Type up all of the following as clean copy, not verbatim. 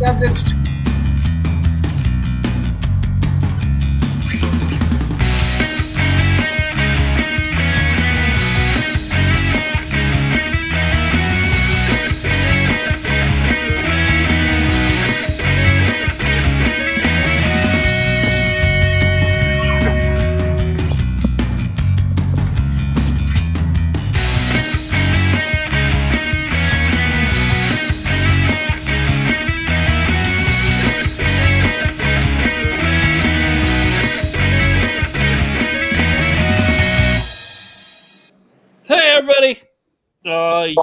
Hey everybody!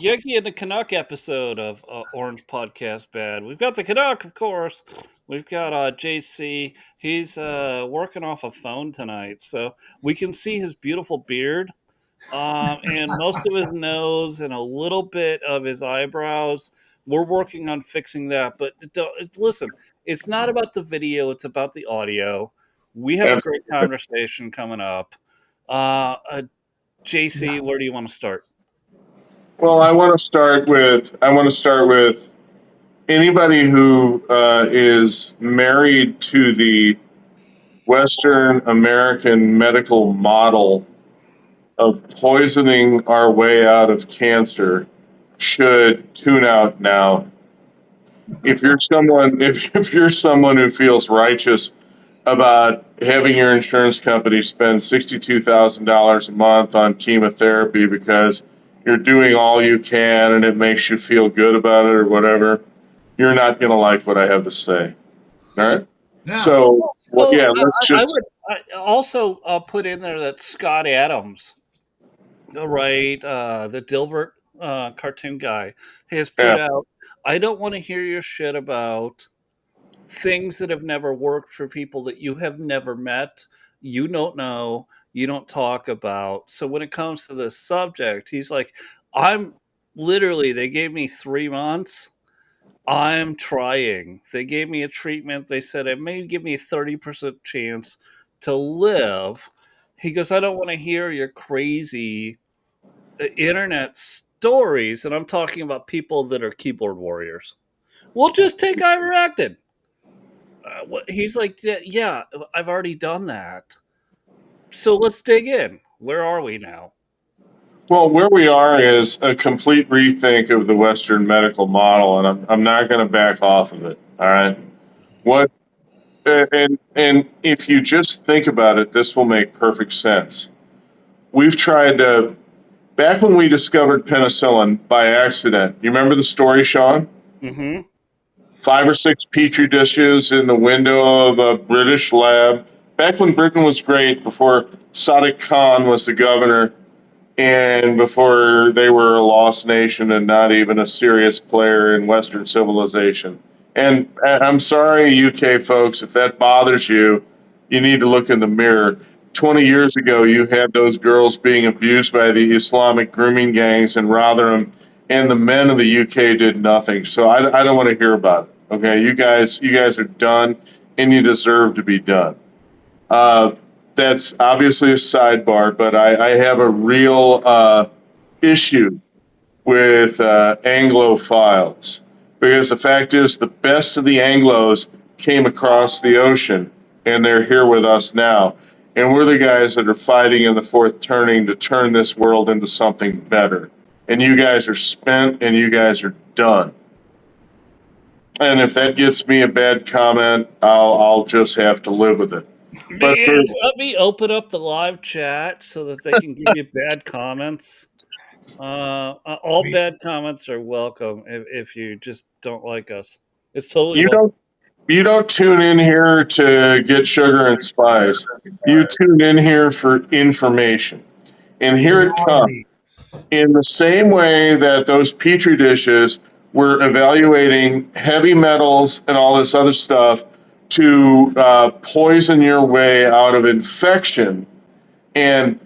Yucky and the Canuck episode of Orange Podcast Bad. We've got the Canuck, of course. We've got JC. He's working off a phone tonight, so we can see his beautiful beard and most of his nose and a little bit of his eyebrows. We're working on fixing that, but listen, it's not about the video; it's about the audio. We have a great conversation coming up. JC, where do you want to start? Well, I want to start with anybody who is married to the Western American medical model of poisoning our way out of cancer should tune out now. If you're someone who feels righteous about having your insurance company spend $62,000 a month on chemotherapy because you're doing all you can and it makes you feel good about it or whatever, you're not going to like what I have to say. All right? Yeah. So, let's just... I also put in there that Scott Adams, right, the Dilbert cartoon guy, has put out, I don't want to hear your shit about things that have never worked for people that you have never met, you don't know, you don't talk about. So when it comes to this subject, he's like, they gave me 3 months. I'm trying. They gave me a treatment. They said it may give me a 30% chance to live. He goes, I don't want to hear your crazy internet stories. And I'm talking about people that are keyboard warriors. We'll just take ivermectin. He's like, yeah, I've already done that. So let's dig in. Where are we now? Well, where we are is a complete rethink of the Western medical model, and I'm not going to back off of it. All right. And if you just think about it, this will make perfect sense. We've tried to, back when we discovered penicillin by accident, you remember the story, Shaun? Mm-hmm. 5 or 6 petri dishes in the window of a British lab. Back when Britain was great, before Sadiq Khan was the governor, and before they were a lost nation and not even a serious player in Western civilization. And I'm sorry, UK folks, if that bothers you, you need to look in the mirror. 20 years ago, you had those girls being abused by the Islamic grooming gangs in Rotherham, and the men of the UK did nothing. So I don't want to hear about it. Okay, you guys are done, and you deserve to be done. That's obviously a sidebar, but I have a real issue with Anglophiles, because the fact is the best of the Anglos came across the ocean, and they're here with us now. And we're the guys that are fighting in the fourth turning to turn this world into something better. And you guys are spent, and you guys are done. And if that gets me a bad comment, I'll just have to live with it. Man, let me open up the live chat so that they can give you bad comments. All bad comments are welcome if you just don't like us. It's totally you don't tune in here to get sugar and spice. You tune in here for information. And here it comes. In the same way that those petri dishes were evaluating heavy metals and all this other stuff to poison your way out of infection, and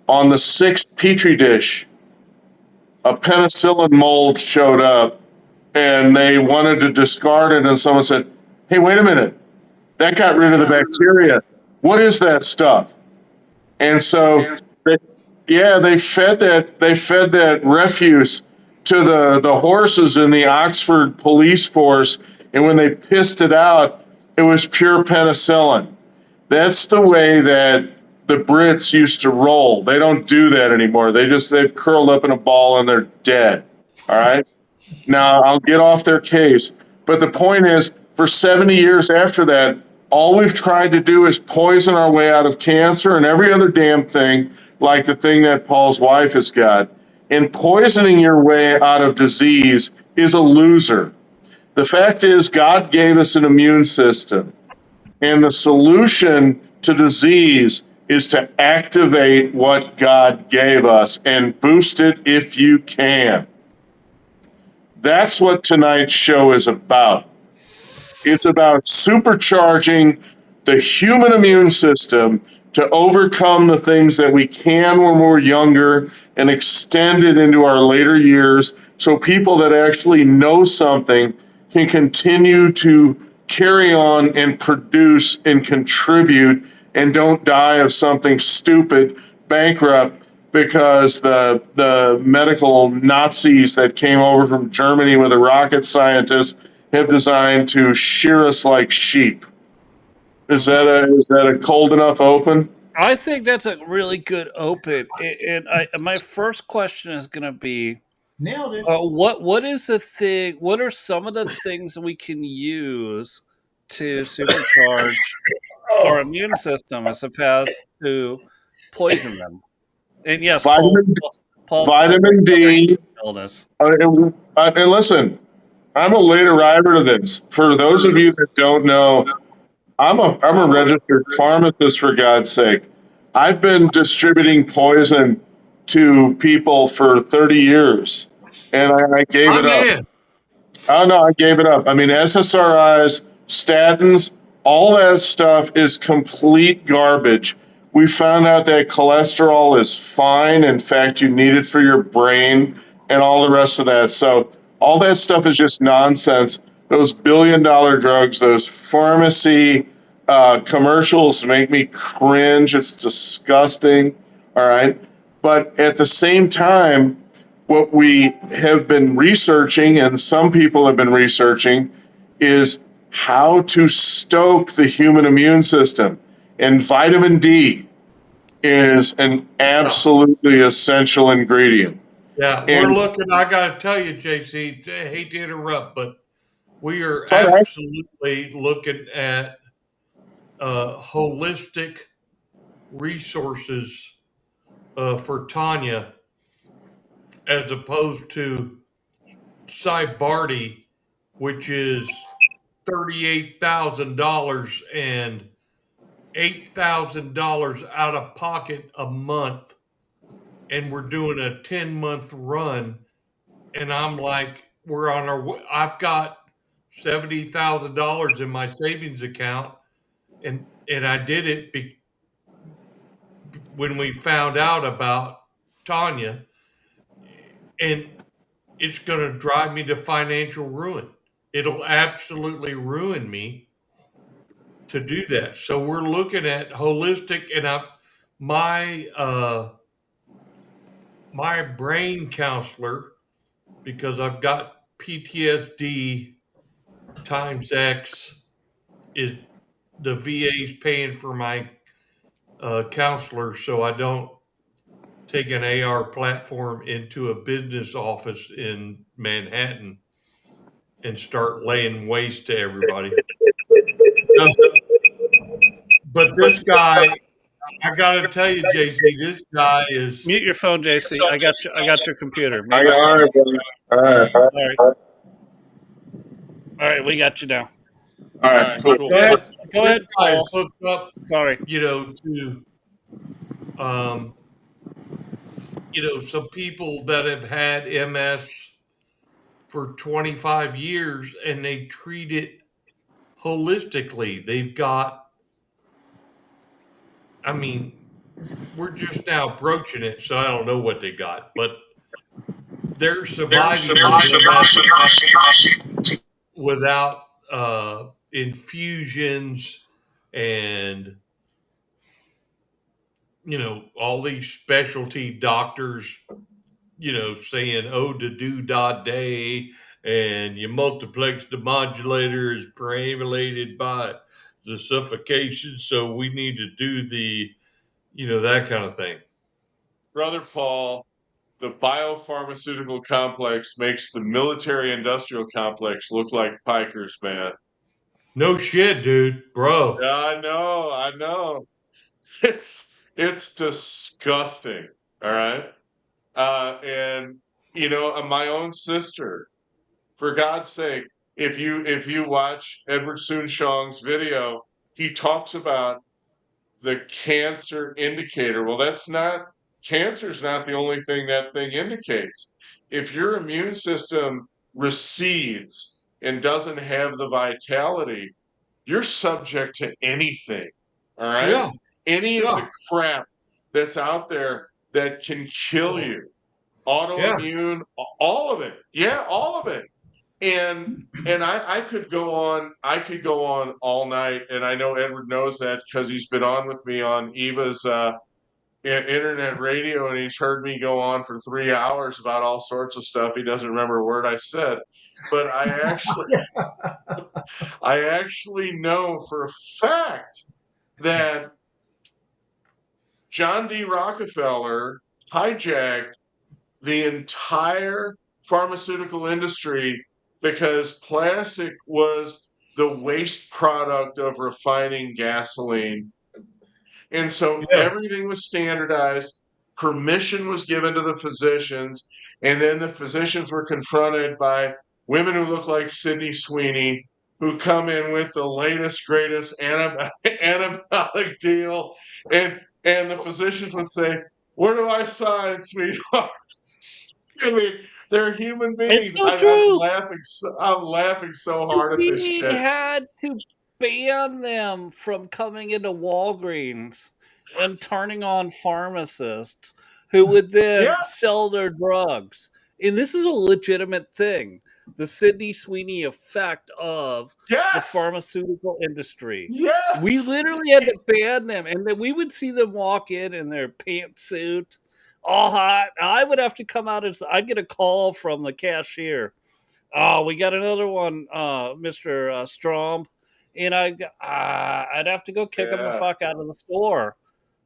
on the 6th petri dish, a penicillin mold showed up, and they wanted to discard it, and someone said, hey, wait a minute, that got rid of the bacteria. What is that stuff? And so, they fed that refuse to the horses in the Oxford police force And when they pissed it out, it was pure penicillin. That's the way that the Brits used to roll. They don't do that anymore. They've curled up in a ball and they're dead. All right. Now I'll get off their case. But the point is, for 70 years after that, all we've tried to do is poison our way out of cancer and every other damn thing, like the thing that Paul's wife has got. And poisoning your way out of disease is a loser. The fact is, God gave us an immune system, and the solution to disease is to activate what God gave us and boost it if you can. That's what tonight's show is about. It's about supercharging the human immune system to overcome the things that we can when we're younger and extend it into our later years so people that actually know something can continue to carry on and produce and contribute and don't die of something stupid, bankrupt, because the medical Nazis that came over from Germany with a rocket scientist have designed to shear us like sheep. Is that a cold enough open? I think that's a really good open. And my first question is going to be, Nailed it. what is the thing? What are some of the things that we can use to supercharge our immune system as opposed to poison them? And yes, Vitamin Paul said vitamin D. illness. And listen, I'm a late arriver to this. For those of you that don't know, I'm a registered pharmacist, for God's sake. I've been distributing poison to people for 30 years, and I gave it up. in. Oh no, I gave it up. I mean, SSRIs, statins, all that stuff is complete garbage. We found out that cholesterol is fine. In fact, you need it for your brain and all the rest of that. So all that stuff is just nonsense. Those billion-dollar drugs, those pharmacy commercials make me cringe. It's disgusting. All right. But at the same time, what we have been researching, and some people have been researching, is how to stoke the human immune system. And vitamin D is an absolutely essential ingredient. Yeah, And we're looking. I got to tell you, JC, hate to interrupt, but we are it's all right. absolutely looking at holistic resources for Tanya as opposed to Cybardi, which is $38,000 and $8,000 out of pocket a month, and we're doing a 10-month run. And I'm like, we're on our. I've got $70,000 in my savings account, and I did it when we found out about Tanya, and it's going to drive me to financial ruin. It'll absolutely ruin me to do that. So we're looking at holistic, and my brain counselor, because I've got PTSD times X, is the VA's paying for my counselor, so I don't take an AR platform into a business office in Manhattan and start laying waste to everybody. No, but this guy, I got to tell you, JC, this guy is. Mute your phone, JC. I got you. I got your computer. Mute I your got all phone. right, buddy. All right. All right. All right. We got you now. All right. Cool. Go ahead. Go This ahead, guy is Paul. hooked up, Sorry. to um, some people that have had MS for 25 years and they treat it holistically. They've got, I mean, we're just now broaching it, so I don't know what they got, but they're surviving without infusions and all these specialty doctors saying, oh, to do da day and your multiplex demodulator is perambulated by the suffocation. So we need to do that kind of thing. Brother Paul, the biopharmaceutical complex makes the military industrial complex look like pikers, man. No shit, dude, bro. Yeah, I know. It's disgusting. All right. And my own sister, for God's sake, if you watch Edward Soon-Shong's video, he talks about the cancer indicator. Well, cancer's not the only thing that thing indicates. If your immune system recedes and doesn't have the vitality, you're subject to anything. All right? Yeah, Any of yeah, the crap that's out there that can kill you. yeah. Autoimmune, all of it. Yeah, all of it. And I could go on all night, and I know Edward knows that because he's been on with me on Eva's internet radio, and he's heard me go on for 3 hours about all sorts of stuff. He doesn't remember a word I said, but I actually know for a fact that John D. Rockefeller hijacked the entire pharmaceutical industry because plastic was the waste product of refining gasoline. And so Yeah. everything was standardized, permission was given to the physicians, and then the physicians were confronted by women who look like Sydney Sweeney, who come in with the latest, greatest antibiotic deal, and the physicians would say, "Where do I sign, sweetheart?" I mean, they're human It's beings. so I'm true. laughing. I'm laughing so hard at this We shit. had to ban them from coming into Walgreens and turning on pharmacists who would then Yes, sell their drugs. And this is a legitimate thing. The Sydney Sweeney effect of the yes, pharmaceutical industry. We yes. literally had to ban them, and then we would see them walk in their pantsuit, all hot. I would have to come out as I'd get a call from the cashier. Oh, we got another one, Mr. Strom. And I'd have to go kick him the Yeah. fuck out of the store.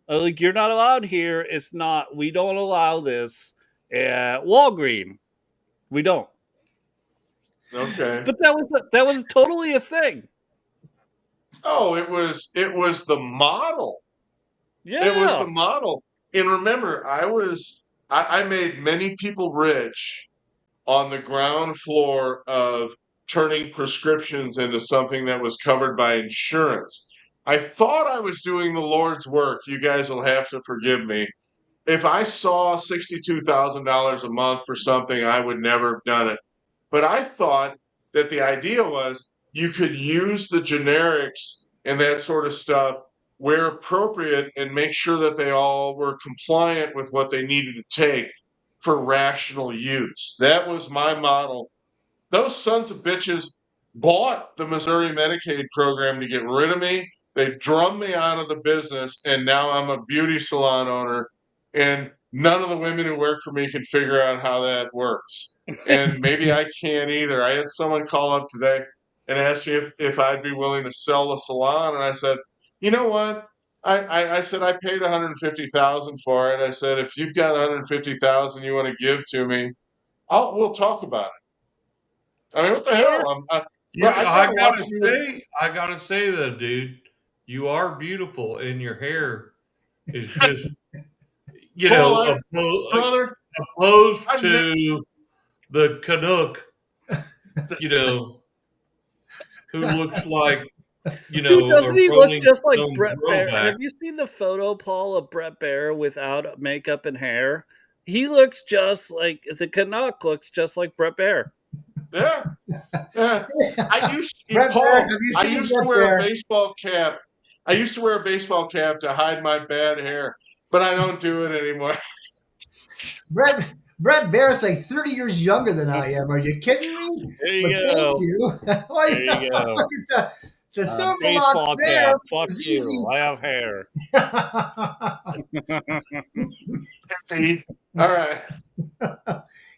Like, you're not allowed here. It's not, we don't allow this at Walgreen. We don't. Okay. But that was totally a thing. Oh, it was the model. It was the Yeah. model. And remember, I made many people rich on the ground floor of turning prescriptions into something that was covered by insurance. I thought I was doing the Lord's work. You guys will have to forgive me. If I saw $62,000 a month for something, I would never have done it. But I thought that the idea was you could use the generics and that sort of stuff where appropriate and make sure that they all were compliant with what they needed to take for rational use. That was my model. Those sons of bitches bought the Missouri Medicaid program to get rid of me. They drummed me out of the business, and now I'm a beauty salon owner, and none of the women who work for me can figure out how that works. And maybe I can't either. I had someone call up today and ask me if I'd be willing to sell the salon, and I said, you know what? I said I paid 150,000 for it. I said if you've got 150,000 you want to give to me, we'll talk about it. I mean, what the Sure. hell? Well, You, I I gotta watch gotta the. say, I gotta say though, dude, you are beautiful, and your hair is just, Paul, brother, opposed I ne- to the Canuck, you know, who looks like, Dude, a doesn't he look Rolling just like Stone Brett Bear? throwback. Have you seen the photo, Paul, of Brett Bear without makeup and hair? He looks just like the Canuck looks just like Brett Bear. yeah, yeah. Brett Bear, have Paul. you I seen used to Brett wear a Bear? baseball cap. I used to wear a baseball cap to hide my bad hair, but I don't do it anymore. Brett Bear's like 30 years younger than I am. Are you kidding me? There But you thank go. you. There you go. The silver locks Baseball there cap. Fuck was you. easy. I have hair. All right.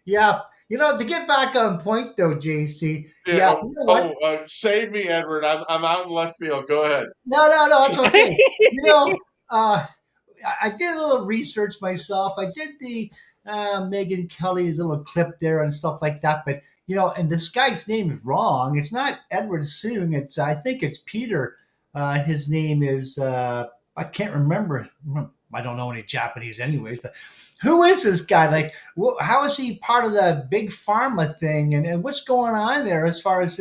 Yeah. To get back on point though, JC. Yeah. Yeah, you know what? Save me, Edward. I'm out in left field. Go ahead. No, it's okay. You know, uh, I did a little research myself. I did the Megan Kelly little clip there and stuff like that. But and this guy's name is wrong. It's not Edward Soong. I think it's Peter. His name is I can't remember. I don't know any Japanese, anyways. But who is this guy? Like, how is he part of the big pharma thing? And what's going on there as far as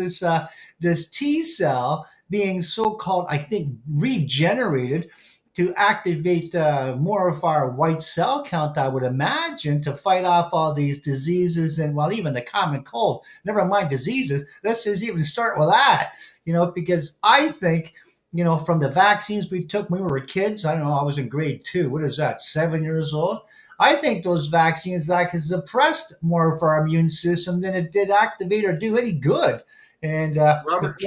this T cell being so-called, I think, regenerated to activate more of our white cell count, I would imagine, to fight off all these diseases and, well, even the common cold. Never mind diseases. Let's just even start with that, because I think, from the vaccines we took when we were kids, I don't know, I was in grade 2. What is that, 7 years old? I think those vaccines suppressed more of our immune system than it did activate or do any good. And Robert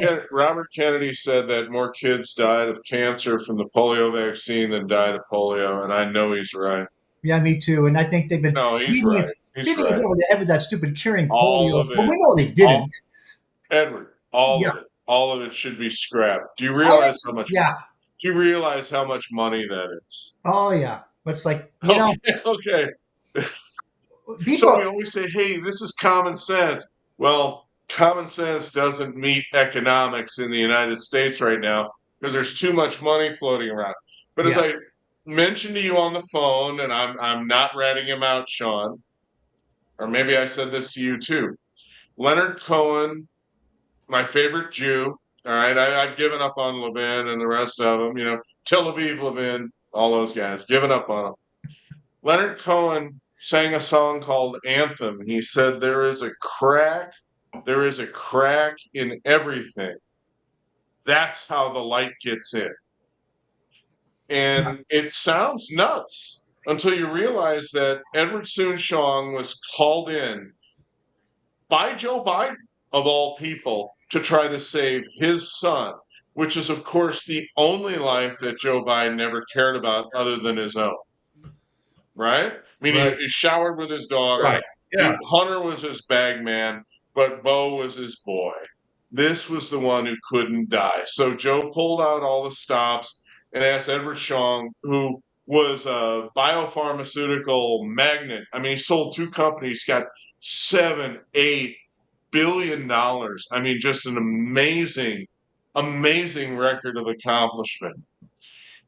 Kennedy said that more kids died of cancer from the polio vaccine than died of polio, and I know he's right. yeah, me too. And I think they've been No, he's beating right. us, He's beating us right. over the head with that stupid curing All polio. of But it. we know they All, didn't. Edward, Yeah, all of it should be scrapped. I, yeah. Do you realize how much money that is? Oh yeah. It's like Okay. So we people. always say, hey, this is common sense. Well, common sense doesn't meet economics in the United States right now because there's too much money floating around. But as Yeah, I mentioned to you on the phone, and I'm not ratting him out, Shaun, or maybe I said this to you too. Leonard Cohen, my favorite Jew. All right, I've given up on Levin and the rest of them. Tel Aviv Levin, all those guys, given up on them. Leonard Cohen sang a song called Anthem. He said, there is a crack in everything. That's how the light gets in. And it sounds nuts until you realize that Edward Soon was called in by Joe Biden, of all people, to try to save his son, which is, of course, the only life that Joe Biden ever cared about other than his own. Right? I mean, Right. he showered with his daughter. Right. Yeah. Hunter was his bag man, but Bo was his boy. This was the one who couldn't die. So Joe pulled out all the stops and asked Edward Shaun, who was a biopharmaceutical magnate. I mean, he sold 2 companies, got $7-8 billion. I mean, just an amazing record of accomplishment.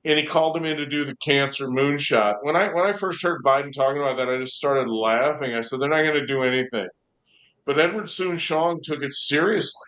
And he called him in to do the cancer moonshot. When I first heard Biden talking about that, I just started laughing. I said, they're not going to do anything. But Edward Soon took it seriously,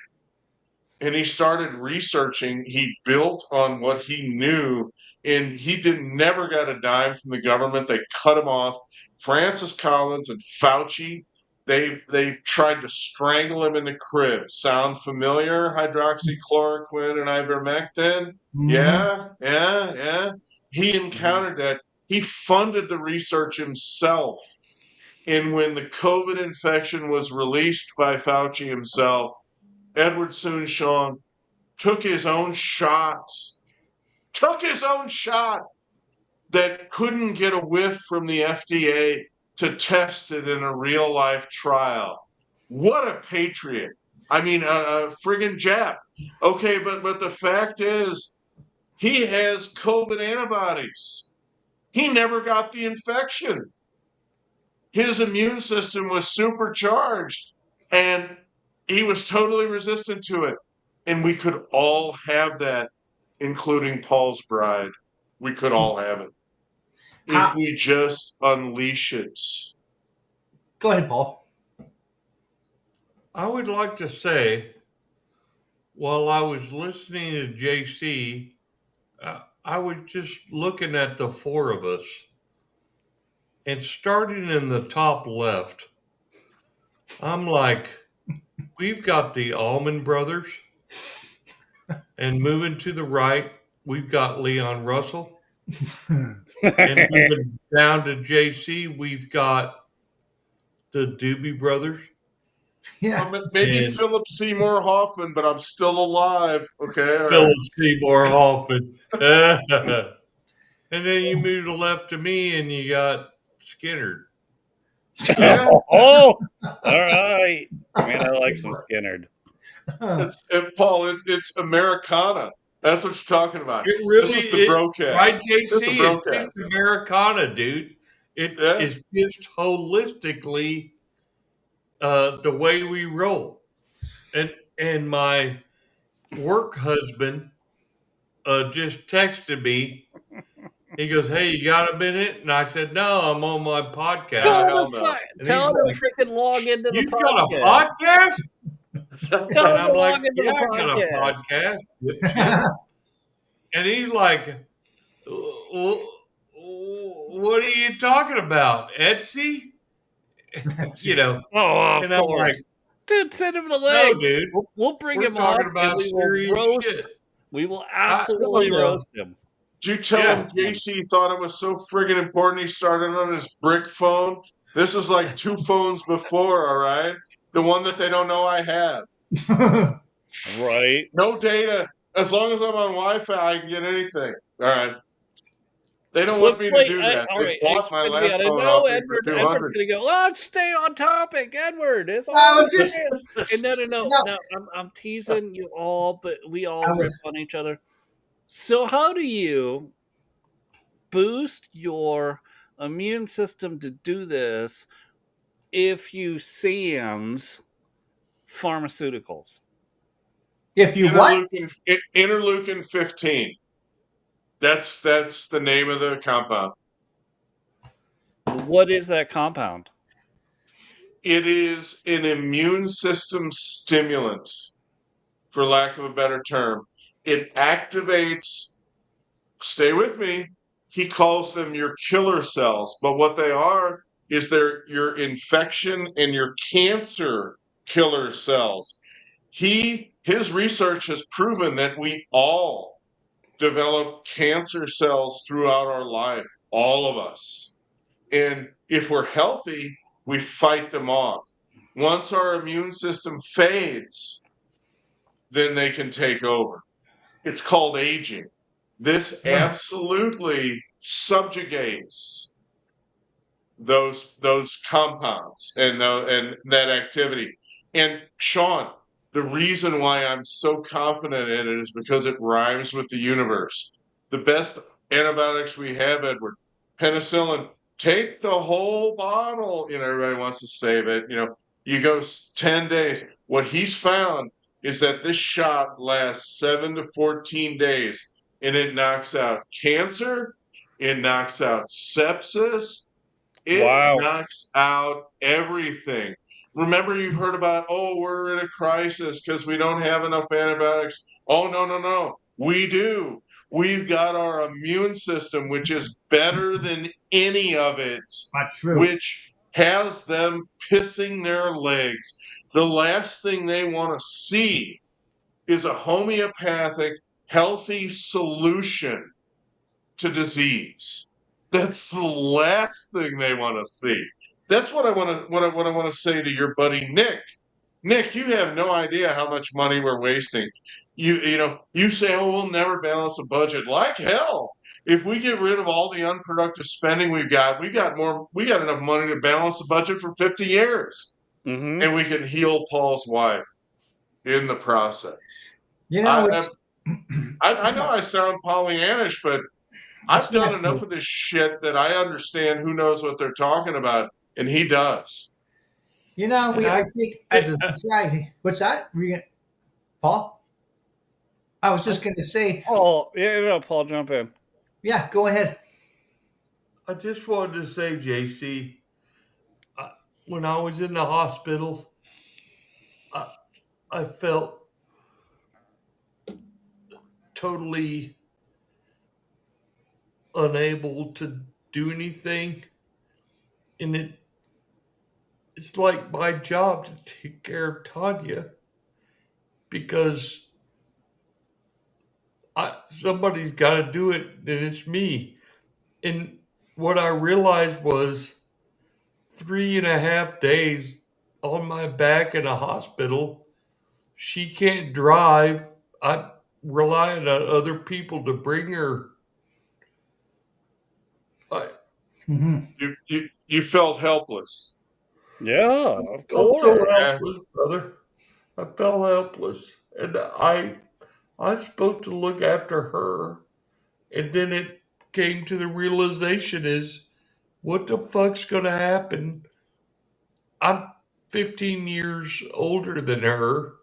and he started researching. He built on what he knew, and he never got a dime from the government. They cut him off. Francis Collins and Fauci, they tried to strangle him in the crib. Sound familiar? Hydroxychloroquine and ivermectin? hmm Yeah. He encountered that. He funded the research himself. And when the COVID infection was released by Fauci himself, Edward Soon took his own shot, that couldn't get a whiff from the FDA to test it in a real life trial. What a patriot. I mean, a friggin' Jap. Okay, but the fact is, he has COVID antibodies. He never got the infection. His immune system was supercharged, and he was totally resistant to it. And we could all have that, including Paul's bride. We could all have it if How? we just unleash it. Go ahead, Paul. I would like to say, while I was listening to JC, I was just looking at the 4 of us, and starting in the top left, I'm like, we've got the Allman Brothers, and moving to the right, we've got Leon Russell, and moving down to JC, we've got the Doobie Brothers, Yeah. Maybe and Philip Seymour Hoffman, but I'm still alive. Okay, all right. Philip Seymour Hoffman. And then you move to the left of me and you got Skinner. Yeah, Oh, all right. Man, I like some Skinnerd. Paul. It's Americana. That's what you're talking about. It This really is the is, right, broadcast. This is the JC? It's just broadcast. Americana, dude. It Yeah. is just holistically the way we roll. And my work husband just texted me. He goes, "Hey, you got a minute?" And I said, "No, I'm on my podcast." Hell no. And Tell he's him like, to freaking log into the "You've got a podcast. podcast?" Tell And him to I'm like, log into "Yeah, the I got a podcast. podcast." Dipshit. And he's like, "What are you talking about, Etsy?" You know, Oh, of and I'm like, course. Dude, send him the "No, link. dude, We'll bring we're him on talking and about we will serious roast. shit." We will I, absolutely you know, roast him. Did you tell him JC thought it was so friggin' important he started on his brick phone? This is like 2 phones before, all right? The one that they don't know I have. Right. No data. As long as I'm on Wi-Fi, I can get anything. All right. They don't want me to do that. All They right, bought my explain to me. last I phone know off me for Edward's 200. gonna go. Let's stay on topic, Edward. It's I all was just, and no. no, I'm teasing you all, but we all I rip was, on each other. So how do you boost your immune system to do this if you sans pharmaceuticals? if you what? Interleukin 15. That's the name of the compound. What is that compound? It is an immune system stimulant, for lack of a better term. It activates, stay with me, he calls them your killer cells, but what they are is they're your infection and your cancer killer cells. His research has proven that we all develop cancer cells throughout our life, all of us. And if we're healthy, we fight them off. Once our immune system fades, then they can take over. It's called aging. This absolutely subjugates those compounds and that activity. And Shaun, the reason why I'm so confident in it is because it rhymes with the universe. The best antibiotics we have, Edward, penicillin. Take the whole bottle. Everybody wants to save it. You go 10 days. What he's found is that this shot lasts 7 to 14 days, and it knocks out cancer, it knocks out sepsis, it Wow. knocks out everything. Remember, you've heard about, we're in a crisis because we don't have enough antibiotics. Oh, no, no, no. We do. We've got our immune system, which is better than any of it, Not true. which has them pissing their legs. The last thing they want to see is a homeopathic, healthy solution to disease. That's the last thing they want to see. That's what I want to say to your buddy Nick. Nick, you have no idea how much money we're wasting. You say, we'll never balance a budget. Like hell. If we get rid of all the unproductive spending we got enough money to balance the budget for 50 years. Mm-hmm. And we can heal Paul's wife in the process. It's, I know I sound Pollyannish, but I've done enough of this shit that I understand who knows what they're talking about, and he does. I think as a society, what's that? Paul? I was just going to say, Oh, yeah, Paul, jump in. yeah, go ahead. I just wanted to say, JC, when I was in the hospital, I felt totally unable to do anything, and it's like my job to take care of Tanya because somebody's got to do it, and it's me. And what I realized was 3.5 days on my back in a hospital. She can't drive. I relied on other people to bring her. Mm-hmm. You felt helpless. Yeah, of felt so course. helpless, brother. I felt helpless, and I'm supposed to look after her, and then it came to the realization is what the fuck's gonna happen? I'm 15 years older than her.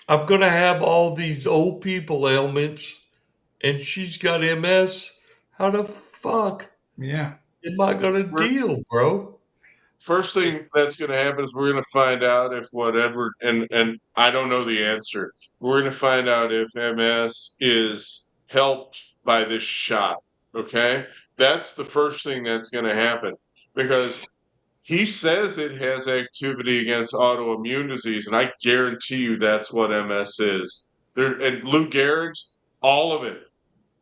I'm gonna have all these old people ailments, and she's got MS. How the fuck Yeah. am I gonna deal, bro? First thing that's going to happen is we're going to find out if what Edward and I don't know the answer. We're going to find out if MS is helped by this shot. Okay, that's the first thing that's going to happen because he says it has activity against autoimmune disease, and I guarantee you that's what MS is. There and Lou Gehrig's, all of it.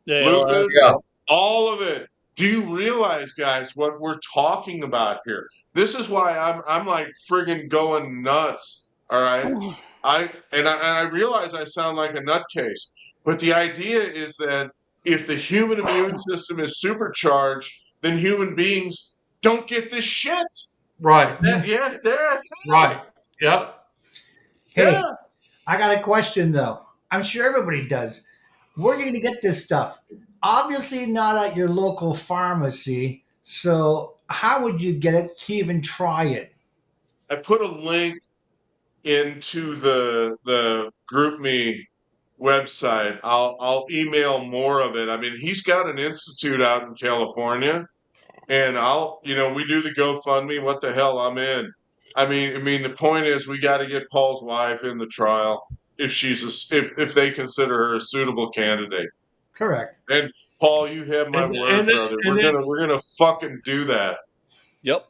Yeah, Lupus, Yeah. all of it. Do you realize, guys, what we're talking about here? This is why I'm like friggin' going nuts. All right. I realize I sound like a nutcase, but the idea is that if the human immune system is supercharged, then human beings don't get this shit. Right. Yeah, there, Right. Yep. Hey, yeah. I got a question though. I'm sure everybody does. Where are you going to get this stuff? Obviously, not at your local pharmacy. So, how would you get it to even try it? I put a link into the group me website. I'll email more of it. I mean, he's got an institute out in California, and we do the GoFundMe. What the hell, I'm in. I mean, the point is we got to get Paul's wife in the trial if if they consider her a suitable candidate. Correct. And Paul, you have my And word, brother. and then We're gonna fucking do that. Yep.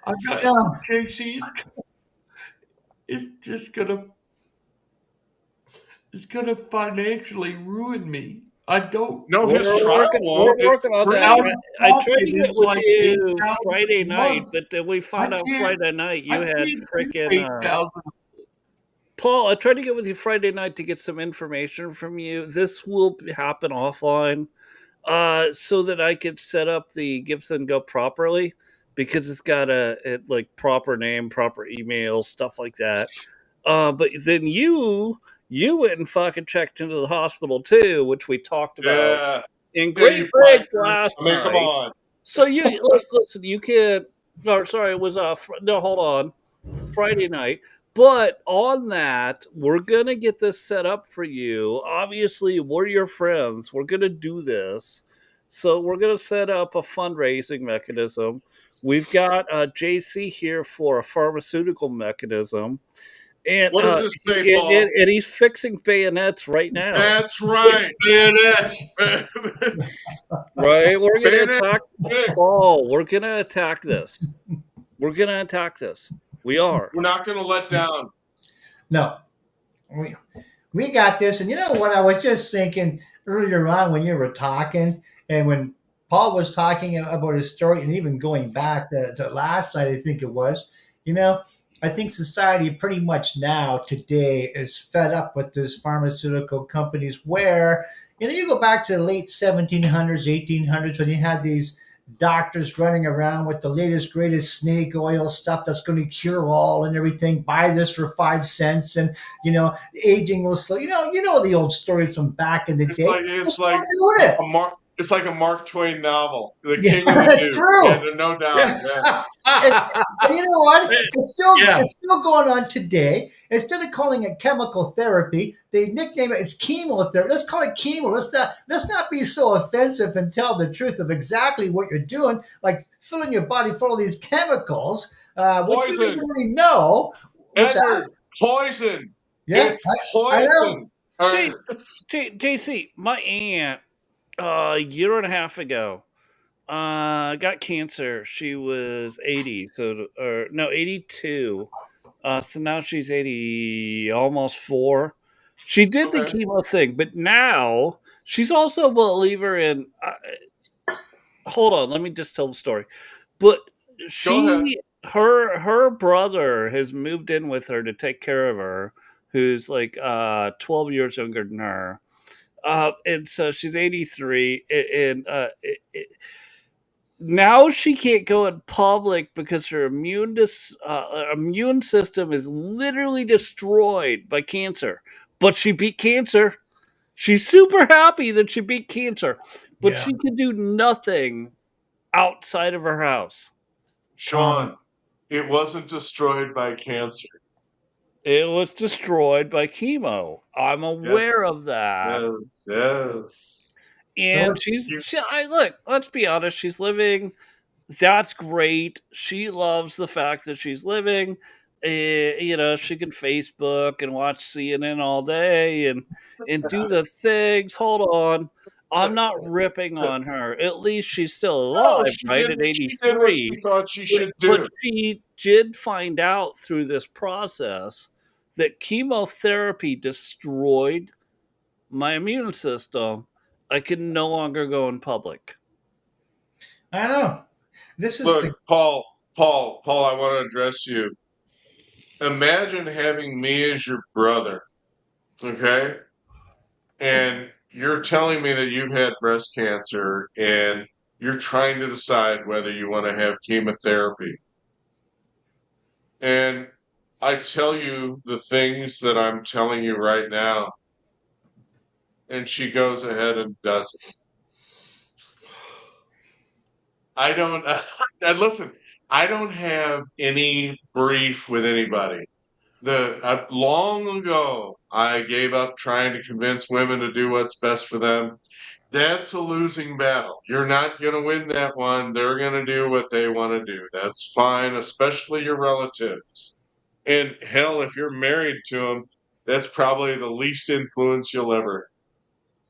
I got Yeah. JC. It's just gonna financially ruin me. I don't. No, We're his trial working. won't. We're It's working on that. Out free. of I tried pocket to get is with like you 8,000 Friday a night, month. but then we I found out can't. Friday night I you had can't do freaking 8,000. Paul. I tried to get with you Friday night to get some information from you. This will happen offline, so that I could set up the Gibson Go properly because it's got like proper name, proper email, stuff like that. But then you went and fucking checked into the hospital too, which we talked about Yeah. in Yeah, great you legs piker. last I mean, come night. on. So you listen. You can. No, sorry, it was no. Hold on, Friday night. But on that, we're gonna get this set up for you. Obviously, we're your friends. We're gonna do this. So we're gonna set up a fundraising mechanism. We've got JC here for a pharmaceutical mechanism, and What does this say, Paul? he's fixing bayonets right now. That's It's right. bayonets. Right? We're gonna Bayonet attack fixed. Paul. We're gonna attack this. We're gonna attack this. We are. We're not going to let down. No, we, we got this. And you know what? I was just thinking earlier on when you were talking, and when Paul was talking about his story, and even going back to last night, I think it was, you know, I think society pretty much now today is fed up with these pharmaceutical companies where, you go back to the late 1700s, 1800s when you had these doctors running around with the latest, greatest snake oil stuff that's going to cure all and everything. Buy this for 5 cents, and aging will slow. You know the old stories from back in the It's day. like We're it's still like doing it. a Mark. It's like a Mark Twain novel, The Yeah, King of the that's Dude. Yeah, true. no doubt. Yeah. Yeah. And, and you know what? It's still Yeah. it's still going on today. Instead of calling it chemical therapy, they nickname it, it's chemotherapy. Let's call it chemo. Let's not be so offensive and tell the truth of exactly what you're doing, like filling your body full of these chemicals, which we Poison. don't really know. What's that? Edward, poison. Yeah, It's I know. poison. All right. JC, my aunt, a year and a half ago, got cancer. She was 80, or no, 82. So now she's 80, almost 4. She did the Okay. chemo thing, but now she's also a believer in. Hold on, let me just tell the story. But Go ahead. her brother has moved in with her to take care of her, who's like 12 years younger than her. And so she's 83, and now she can't go in public because her immune system is literally destroyed by cancer. But she beat cancer. She's super happy that she beat cancer, but Yeah. she can do nothing outside of her house. Shaun, it wasn't destroyed by cancer. It was destroyed by chemo. I'm Yes, aware of that. yes. So And it's look, let's be honest, she's living. That's great. She loves the fact that she's living. She can Facebook and watch CNN all day and do the things. Hold on. I'm not ripping on her. At least she's still No, alive, right? At she did what she 83. thought she But should but do. she did find out through this process that chemotherapy destroyed my immune system. I can no longer go in public. I know. This is Look, the Paul, I want to address you. Imagine having me as your brother, okay? And you're telling me that you've had breast cancer and you're trying to decide whether you want to have chemotherapy. And I tell you the things that I'm telling you right now, and she goes ahead and does it. I don't, and listen, I don't have any brief with anybody. Long ago, I gave up trying to convince women to do what's best for them. That's a losing battle. You're not going to win that one. They're going to do what they want to do. That's fine, especially your relatives. And hell, if you're married to them, that's probably the least influence you'll ever,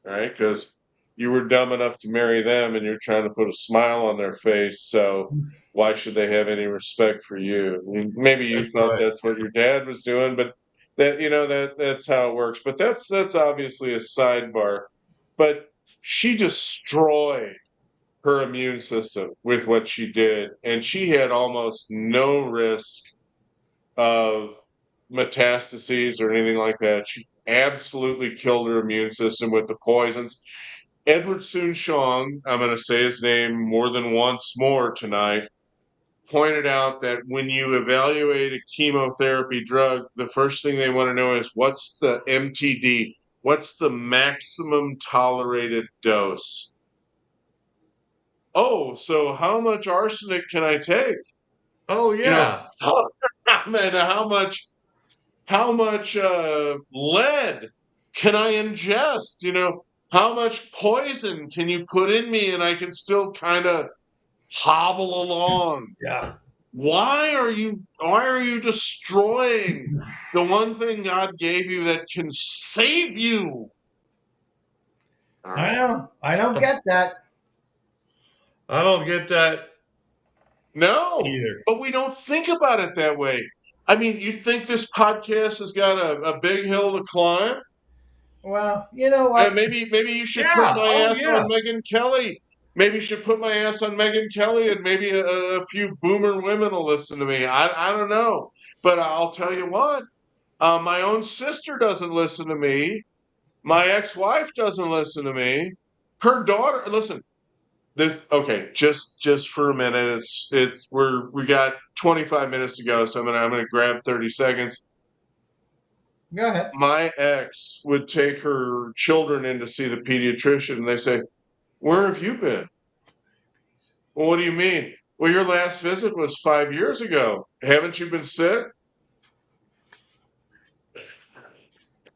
right? Because you were dumb enough to marry them and you're trying to put a smile on their face. So why should they have any respect for you? I mean, maybe you That's thought right. that's what your dad was doing, but that's how it works. But that's obviously a sidebar. But she destroyed her immune system with what she did, and she had almost no risk of metastases or anything like that. She absolutely killed her immune system with the poisons. Edward Soon-Shong, I'm going to say his name more than once more tonight, pointed out that when you evaluate a chemotherapy drug, the first thing they want to know is what's the MTD? What's the maximum tolerated dose? Oh, so how much arsenic can I take? Oh You know, yeah. man, how much lead can I ingest? How much poison can you put in me and I can still kind of hobble along? yeah. Why are you destroying the one thing God gave you that can save you? All I right. know. I don't get that. I don't get that No, either. but we don't think about it that way. I mean, you think this podcast has got a big hill to climb? Well, you know And what? maybe you should put Yeah. my Oh ass yeah. on Megyn Kelly. Maybe you should put my ass on Megyn Kelly, and maybe a few boomer women will listen to me. I don't know, but I'll tell you what. My own sister doesn't listen to me. My ex-wife doesn't listen to me. Her daughter. Listen, this okay. Just for a minute. We got 25 minutes to go, so I'm gonna grab 30 seconds. Go ahead. My ex would take her children in to see the pediatrician, and they say, "Where have you been?" Well, what do you mean? Well, your last visit was 5 years ago. Haven't you been sick?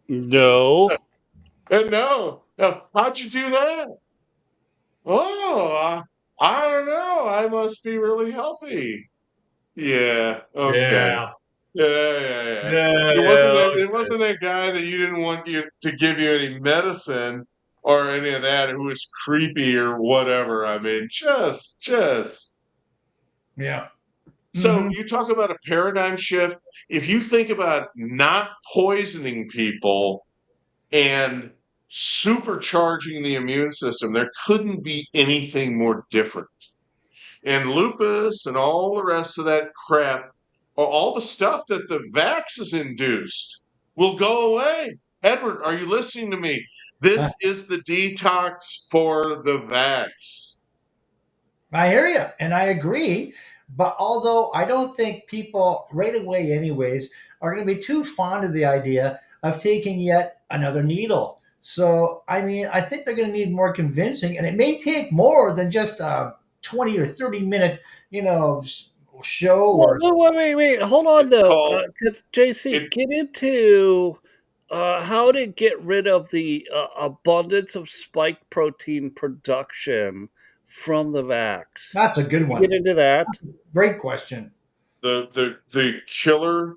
No. And no. How'd you do that? Oh, I don't know. I must be really healthy. Yeah. Okay. Yeah. Yeah. Yeah. It wasn't Yeah. that. It Okay. wasn't that guy that you didn't want you to give you any medicine or any of that. Who was creepy or whatever. I mean, just. Yeah. So Hmm. you talk about a paradigm shift. If you think about not poisoning people and supercharging the immune system, there couldn't be anything more different. And lupus and all the rest of that crap, or all the stuff that the vax has induced, will go away. Edward, are you listening to me? This is the detox for the vax. I hear you, and I agree. But although I don't think people right away, anyways, are going to be too fond of the idea of taking yet another needle. So, I mean, I think they're going to need more convincing, and it may take more than just a 20 or 30 minute, you know, show Well, or. no, wait. Hold on, It's though, called because JC, it. get into how to get rid of the abundance of spike protein production from the vax. That's a good You one. get into that. Great question. The killer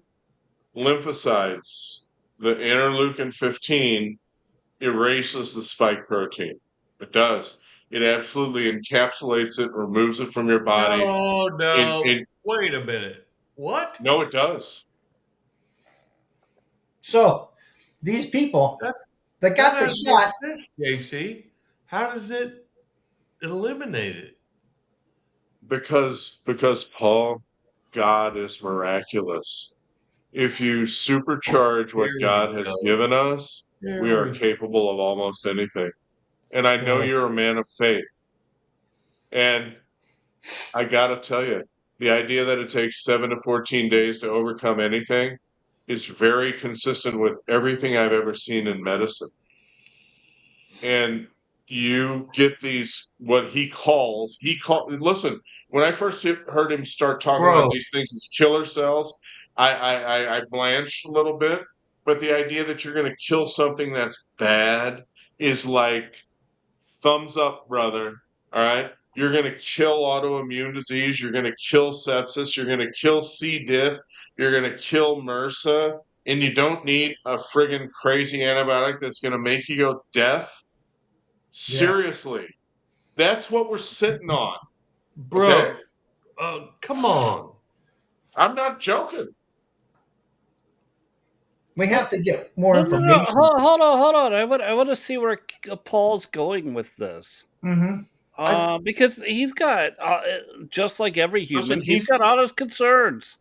lymphocytes, the interleukin 15, erases the spike protein. It does. It absolutely encapsulates it, removes it from your body. No, no. And Wait a minute. What? no, it does. So, these people That that that got the doesn't make shot. sense, JC. How does it eliminate it? Because Paul, God is miraculous. If you supercharge what Here we God has go. given us, we Here are we capable of almost anything. And I know go. you're a man of faith. And I got to tell you, the idea that it takes 7 to 14 days to overcome anything is very consistent with everything I've ever seen in medicine. And you get these, what listen, when I first heard him start talking about Bro, these things as killer cells, I blanched a little bit. But the idea that you're going to kill something that's bad is like, thumbs up, brother. All right. You're going to kill autoimmune disease. You're going to kill sepsis. You're going to kill C. diff. You're going to kill MRSA. And you don't need a friggin' crazy antibiotic that's going to make you go deaf. Yeah. Seriously. That's what we're sitting on. Okay. bro, come on. I'm not joking. We have to get more No. information. Hold on. I want to see where Paul's going with this. Hmm. I Because he's got, just like every Listen, human, he's got honest concerns.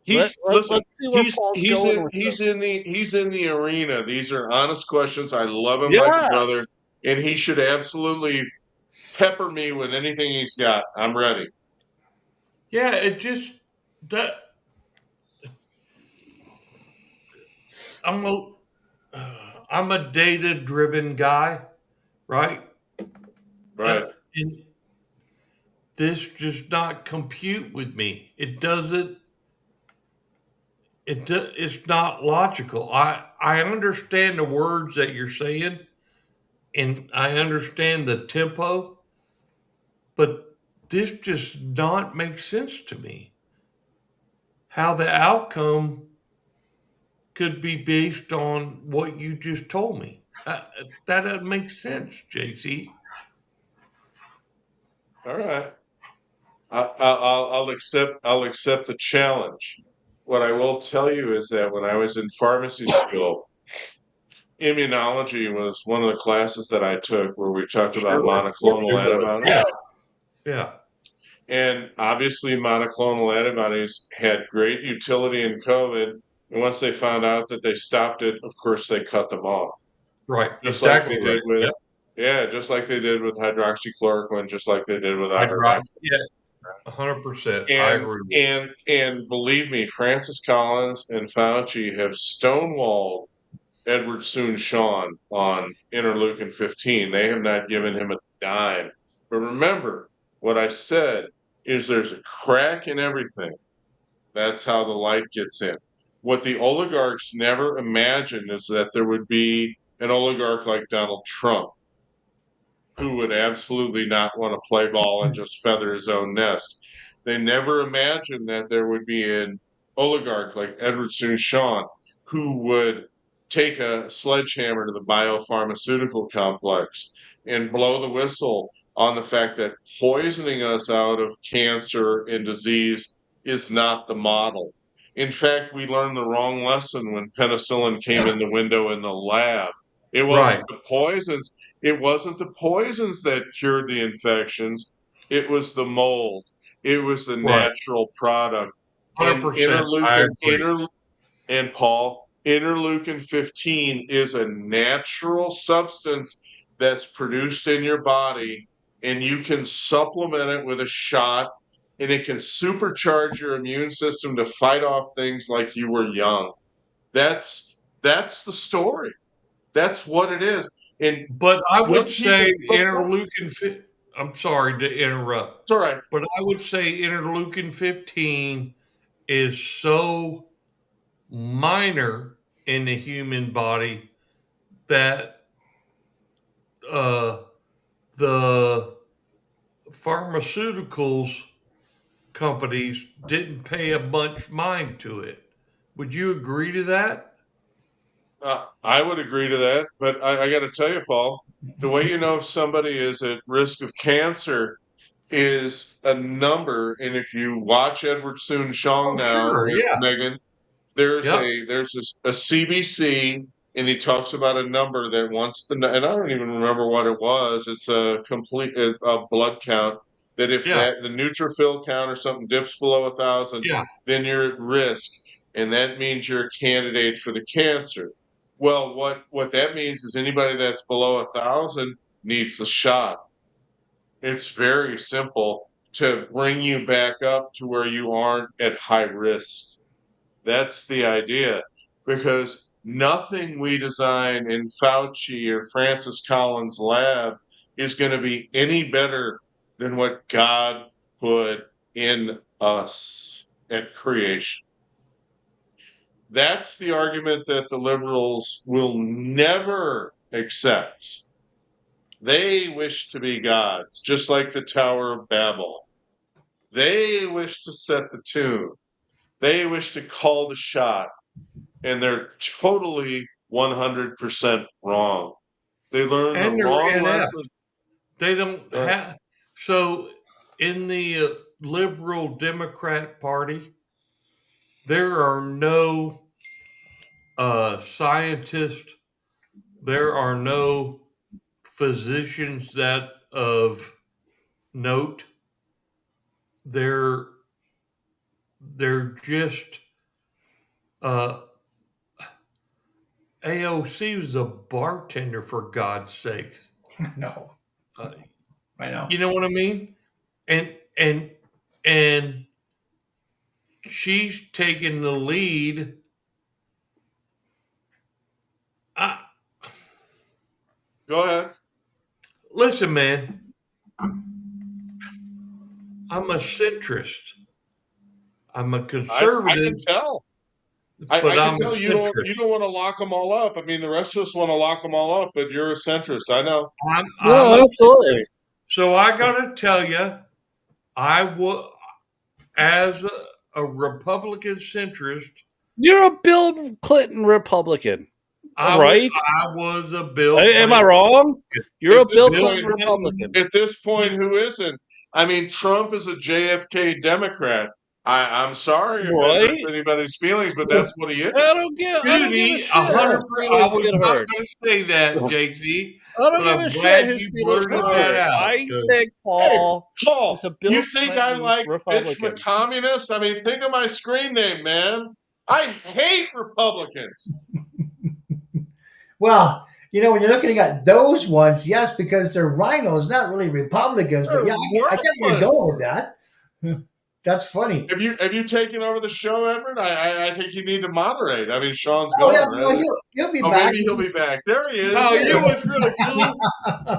listen, Let's see where Paul's going with this. he's in the arena. These are honest questions. I love him like a brother, Yes. and he should absolutely pepper me with anything he's got. I'm ready. yeah, it just that I'm a I'm a data driven guy, right? Right. And this does not compute with me. It doesn't. It's not logical. I understand the words that you're saying, and I understand the tempo, but this just not make sense to me. How the outcome could be based on what you just told me. That doesn't make sense, JC. All right. I'll accept the challenge. What I will tell you is that when I was in pharmacy school, immunology was one of the classes that I took where we talked about Sure, of course monoclonal it was. antibodies. Yeah, yeah, And obviously, monoclonal antibodies had great utility in COVID. And once they found out that they stopped it, of course, they cut them off. right. Just like they Exactly right. did with, Yeah, yeah, just like they did with hydroxychloroquine, just like they did with I drive. ivermectin. Yeah, 100%. I And agree with and believe me, Francis Collins and Fauci have stonewalled Edward Soon Shaun on interleukin 15. They have not given him a dime. But remember, what I said is there's a crack in everything. That's how the light gets in. What the oligarchs never imagined is that there would be an oligarch like Donald Trump who would absolutely not want to play ball and just feather his own nest. They never imagined that there would be an oligarch like Edward Shaun who would take a sledgehammer to the biopharmaceutical complex and blow the whistle on the fact that poisoning us out of cancer and disease is not the model. In fact, we learned the wrong lesson when penicillin came in the window in the lab. It you. wasn't Right, the poisons it wasn't the poisons that cured the infections. It was the mold. It was the right. natural product. And 100%. I agree. and Paul, interleukin 15 is a natural substance that's produced in your body and you can supplement it with a shot, and it can supercharge your immune system to fight off things like you were young. That's the story. That's what it is. And But I would when say people, I'm sorry to interrupt, it's all right. but I would say interleukin 15 is so minor in the human body that the pharmaceuticals companies didn't pay a much mind to it. Would you agree to that? I would agree to that, but I got to tell you, Paul, the way you know if somebody is at risk of cancer is a number. And if you watch Edward Soon Shong Oh, now sure. with Yeah. Megan, there's Yep. a CBC, and he talks about a number that wants to, and I don't even remember what it was. It's a complete a blood count that if Yeah. that the neutrophil count or something dips below 1,000, Yeah. then you're at risk, and that means you're a candidate for the cancer. Well, what that means is anybody that's below 1,000 needs the shot. It's very simple to bring you back up to where you aren't at high risk. That's the idea, because nothing we design in Fauci or Francis Collins' lab is going to be any better than what God put in us at creation. That's the argument that the liberals will never accept. They wish to be gods, just like the Tower of Babel. They wish to set the tune. They wish to call the shot, and they're totally 100% wrong. They learned the And they're wrong inept. lesson. They don't have. So in the liberal Democrat Party, there are no scientists, there are no physicians that of note. They're just uh, AOC was a bartender, for God's sake. No, Uh, I know. you know what I mean? And she's taking the lead. Go ahead. Listen, man, I'm a centrist. I'm a I conservative, can tell. but I can I'm a tell you centrist. don't want to lock them all up. I mean, the rest of us want to lock them all up, but you're a centrist. I know. I'm No, a absolutely. So I got to tell you, I would, as a Republican centrist, You're a Bill Clinton Republican, right? I was a Bill Am I Clinton. wrong? You're a At this Bill Bill Clinton point, Republican. at this point, who isn't? I mean, Trump is a JFK Democrat. I'm sorry if that hurts Right? anybody's feelings, but that's what he is. I don't give a Judy, shit whose 100%. I feelings was get not hurt. going to say that, JC, I don't but give I'm a shit glad whose you feelings blurted get that hurt. out. I 'cause- think Hey, Paul Paul, is a you Bill think I Clinton like Mitch Republican. McCommunist? I mean, think of my screen name, man. I hate Republicans. Well, when you're looking at those ones, yes, because they're rhinos, not really Republicans. But They're yeah, I get where you're worthless. going with that. That's funny. Have you taken over the show, Edward? I think you need to moderate. I mean, Sean's Oh yeah, gone, no, right? you'll be Oh, back. maybe he'll be back. There he is. Oh, you know what's really cool? No,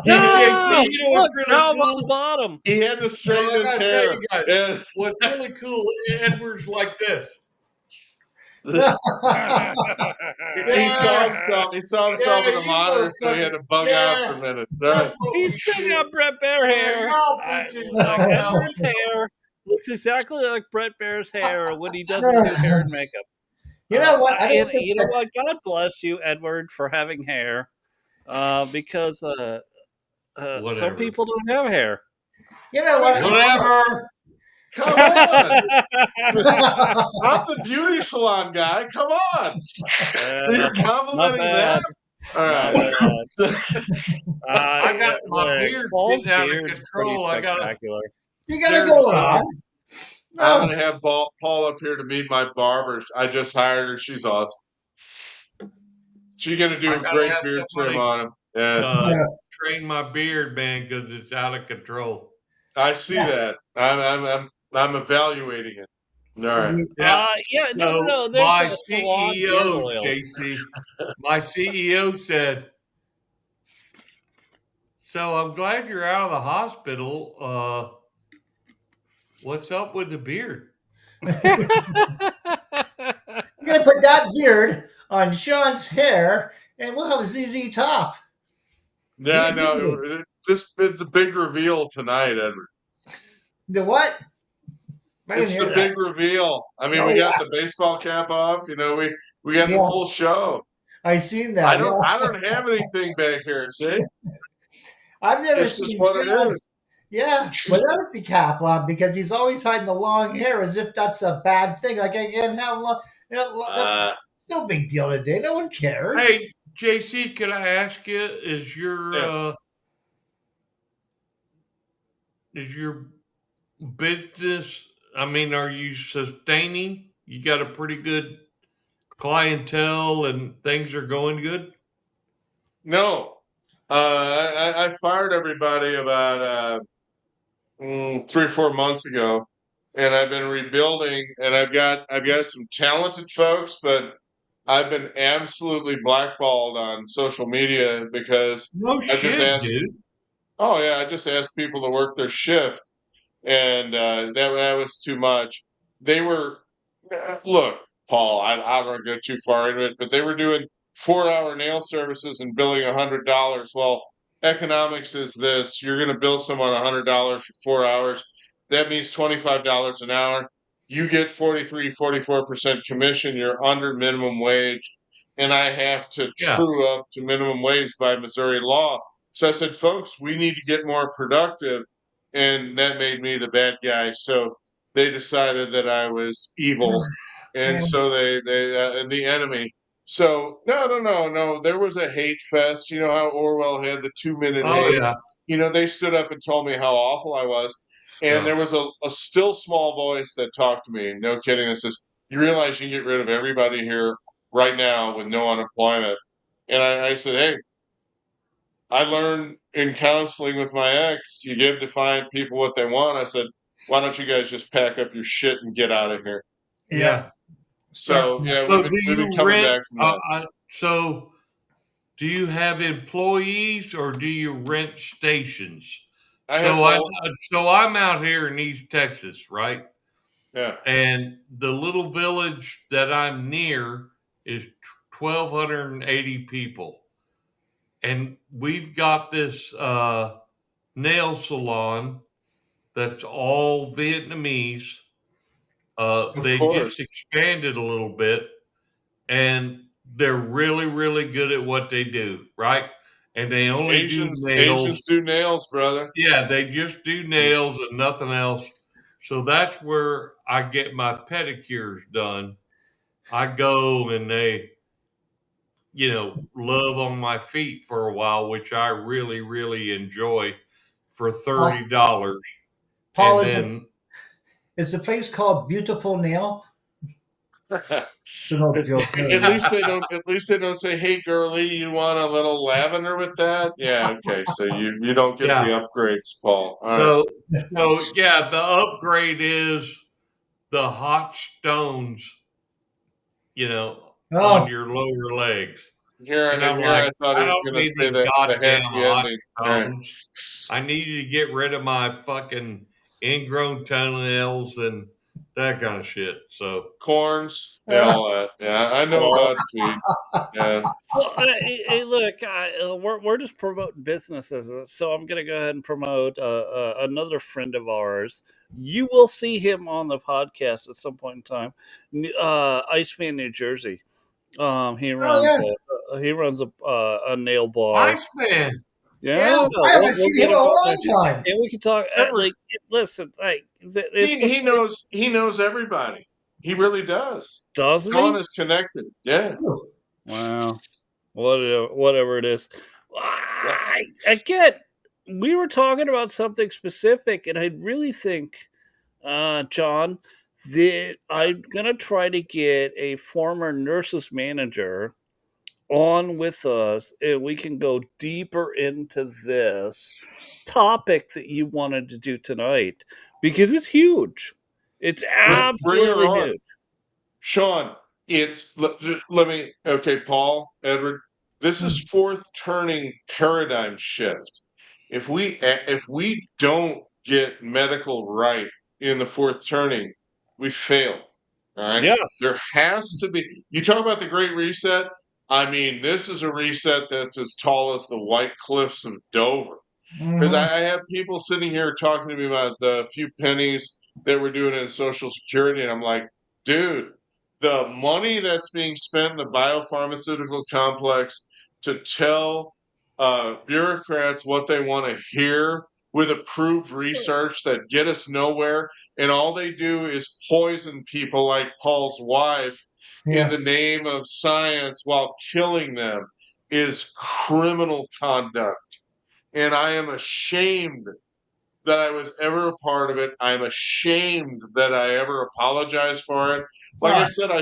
JC, you know look, what's really Tom on the cool? bottom. He had to No, straighten I his got to tell hair. you guys, Yeah. what's really cool, Edward's like this. He saw himself. He saw himself in the you monitor, so he had to bug out for a minute. All right. That's what we He's still do. got Brett Bear hair. y'all bitches know how Edward's hair looks exactly like Brett Bear's hair when he doesn't do hair and makeup. You know what? I don't And think you know that's- what? God bless you, Edward, for having hair, because some Whatever. people don't have hair. You know what? Whatever. Come on. I'm the beauty salon guy. Come on. You're complimenting that? All right. I got my beard Paul's getting out of beard's pretty control. I got to. spectacular. You gotta go with that. I'm No, going to have Paul up here to meet my barber. I just hired her. She's awesome. She's going to do I a gotta great have beard somebody- trim on him. Yeah, train my beard, man, because it's out of control. I see that. I'm evaluating it. All right. Yeah. Yeah, So no. There's my a salon beard CEO, oils. JC, my CEO said, "So I'm glad you're out of the hospital. What's up with the beard?" You're gonna put that beard on Sean's hair, and we'll have a ZZ Top. Yeah, We I visited. know. This is the big reveal tonight, Edward. The what? I didn't It's hear the that. big reveal. I mean, Oh we got yeah, the baseball cap off. We got the yeah. full show. I seen I that. don't Yeah, I don't have anything back here. See, I've never it's just seen what it Sean. is. Yeah, without the cap on because he's always hiding the long hair as if that's a bad thing. Like I can't have long. Uh, It's no big deal today. No one cares. Hey, JC, could I ask you, yeah. is your business? I mean, are you sustaining? You got a pretty good clientele, and things are going good. No, I fired everybody about 3 or 4 months ago, and I've been rebuilding, and I've got some talented folks, but I've been absolutely blackballed on social media because No I just shit, asked. dude. Oh yeah, I just asked people to work their shift, and that was too much. They were look, Paul. I don't go too far into it, but they were doing 4-hour nail services and billing $100. Well, economics is this: you're going to bill someone $100 for 4 hours. That means $25 an hour. You get 44% commission. You're under minimum wage, and I have to Yeah, true up to minimum wage by Missouri law. So I said, folks, we need to get more productive, and that made me the bad guy. So they decided that I was evil, and Man, so they the enemy. So no. There was a hate fest. You know how Orwell had the 2 minute oh hate. yeah. They stood up and told me how awful I was, and there So was a still small voice that talked to me. No kidding. That says, "You realize you can get rid of everybody here right now with no unemployment." And I said, "Hey, I learned in counseling with my ex, you give defiant people what they want." I said, "Why don't you guys just pack up your shit and get out of here?" yeah. yeah. Start So from yeah, So we've been coming back from that. so do you have employees or do you rent stations? I have So I both. so I'm out here in East Texas, right? Yeah, And the little village that I'm near is 1,280 people, and we've got this nail salon that's all Vietnamese. of They course. just expanded a little bit, and they're really, really good at what they do, right? And they only do Asians nails. do nails, brother. Yeah, they just do nails and nothing else. So that's where I get my pedicures done. I go and they, love on my feet for a while, which I really, really enjoy for Paul, $30. Paul And is then, is the place called Beautiful Nail? at It's an old joke. least they don't. At least they don't say, "Hey, girlie, you want a little lavender with that?" Yeah, okay. So you don't get the yeah. upgrades, Paul. All right. So, so yeah, the upgrade is the hot stones, on Oh, your lower legs. Here And and I'm here, like, I thought he I was don't going to need say the the goddamn happy hot ending. All right. stones. I need you to get rid of my fucking ingrown toenails and that kind of shit. So, Corns, yeah, all that. Yeah, I know well, about feet. Yeah. Well, hey, look, we're just promoting businesses, so I'm going to go ahead and promote another friend of ours. You will see him on the podcast at some point in time. Iceman, New Jersey. He oh runs yeah, a nail bar. Iceman. yeah. Yeah, I haven't we'll seen him get in him a on there, long time. and we can talk. Edward, Listen, he, it's the he knows he knows everybody. He really does. doesn't Sean he? is connected. Yeah. Ooh. Wow. Whatever it is. Yeah. Again, we were talking about something specific, and I really think, John, that I'm gonna try to get a former nurses manager on with us and we can go deeper into this topic that you wanted to do tonight because it's huge. It's Bring her absolutely on. huge. Shaun, let me, okay, Paul, Edward, this is fourth turning paradigm shift. If we don't get medical right in the fourth turning, we fail. All right. Yes. There has to be, you talk about the Great Reset. I mean, this is a reset that's as tall as the White Cliffs of Dover. Because Mhm. I have people sitting here talking to me about the few pennies that we're doing in Social Security, and I'm like, dude, the money that's being spent in the biopharmaceutical complex to tell bureaucrats what they want to hear with approved research that get us nowhere, and all they do is poison people like Paul's wife in Yeah. the name of science while killing them is criminal conduct. And I am ashamed that I was ever a part of it. I'm ashamed that I ever apologized for it. Like I Well, said, I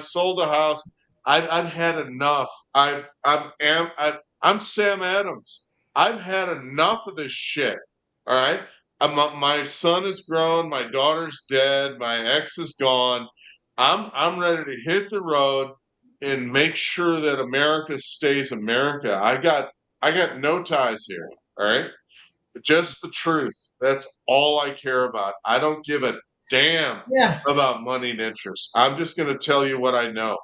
sold a house. I've had enough. I'm Sam Adams. I've had enough of this shit. All right. My son is grown. My daughter's dead. My ex is gone. I'm ready to hit the road and make sure that America stays America. I got no ties here. All right. Just the truth. That's all I care about. I don't give a damn yeah. about money and interest. I'm just going to tell you what I know.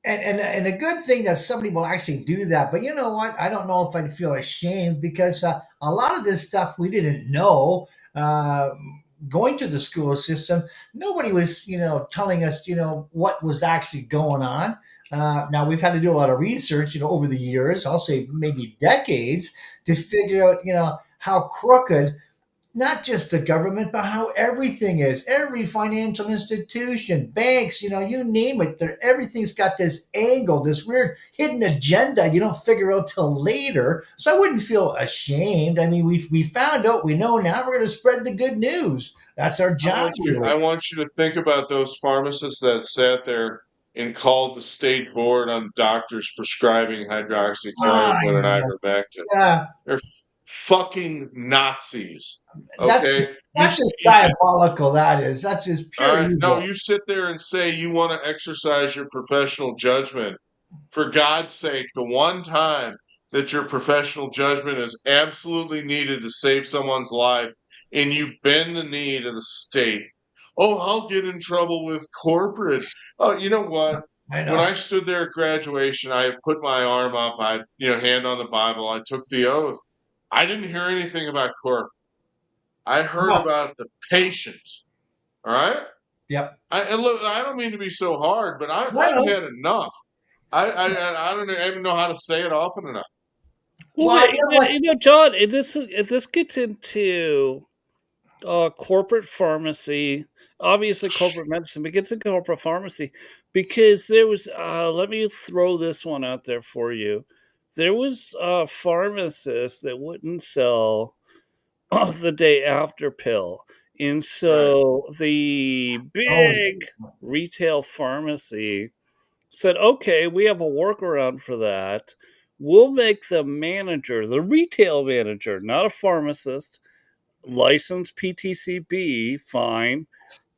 And a good thing that somebody will actually do that. But you know what? I don't know if I'd feel ashamed because a lot of this stuff we didn't know. Going to the school system, nobody was, telling us, what was actually going on. Now we've had to do a lot of research, over the years. I'll say maybe decades to figure out, how crooked not just the government, but how everything is. Every financial institution, banks, you name it, everything's got this angle, this weird hidden agenda you don't figure out till later. So I wouldn't feel ashamed. I mean, we found out, we know now, we're going to spread the good news. That's our I job, want you. really. I want you to think about those pharmacists that sat there and called the state board on doctors prescribing Ah, hydroxychloroquine and ivermectin. yeah, They're fucking Nazis. that's Okay, that's just diabolical. That is. That's just all pure right. No, evil. you sit there and say you want to exercise your professional judgment. For God's sake, the one time that your professional judgment is absolutely needed to save someone's life and you bend the knee to the state. Oh, I'll get in trouble with corporate. Oh, you know what? I When know. I stood there at graduation, I put my arm up, hand on the Bible, I took the oath. I didn't hear anything about corporate. I heard No. about the patient. All right? Yep. And look, I don't mean to be so hard, but I I've know. had enough. I don't even know how to say it often enough. Well, Well, you know what? John, if this gets into corporate pharmacy, obviously corporate medicine, but gets into corporate pharmacy because there was. Let me throw this one out there for you. There was a pharmacist that wouldn't sell the day after pill, and Right. so the Oh, big retail pharmacy said, "Okay, we have a workaround for that. We'll make the manager, the retail manager, not a pharmacist, licensed PTCB, fine,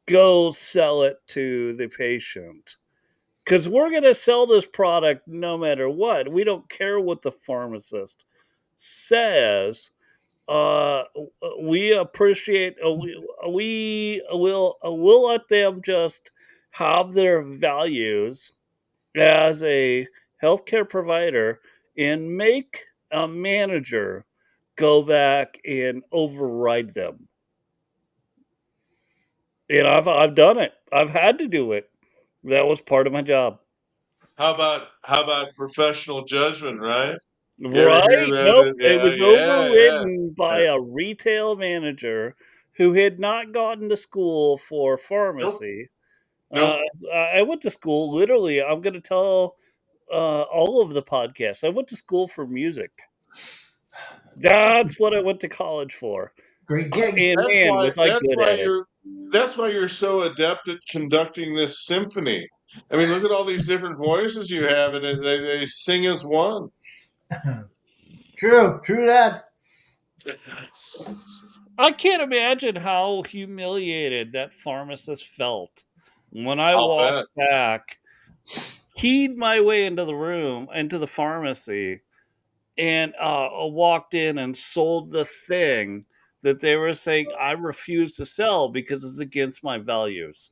go sell it to the patient. Because we're going to sell this product no matter what. We don't care what the pharmacist says. We appreciate, we'll let them just have their values as a healthcare provider and make a manager go back and override them. And I've done it. I've had to do it. That was part of my job. How about professional judgment, right? You ever hear Right? that? Nope. It Yeah, was yeah, yeah. overridden by Uh, a retail manager who had not gotten to school for nope, pharmacy. Uh, nope. I went to school literally. I'm going to tell all of the podcasts. I went to school for music. That's what I went to college for. great gig. And That's man, why. was I good at it. That's why you're so adept at conducting this symphony. I mean, look at all these different voices you have, and they sing as one. True that. I can't imagine how humiliated that pharmacist felt when I I'll walked bet. back, keyed my way into the room, into the pharmacy, and walked in and sold the thing that they were saying I refuse to sell because it's against my values.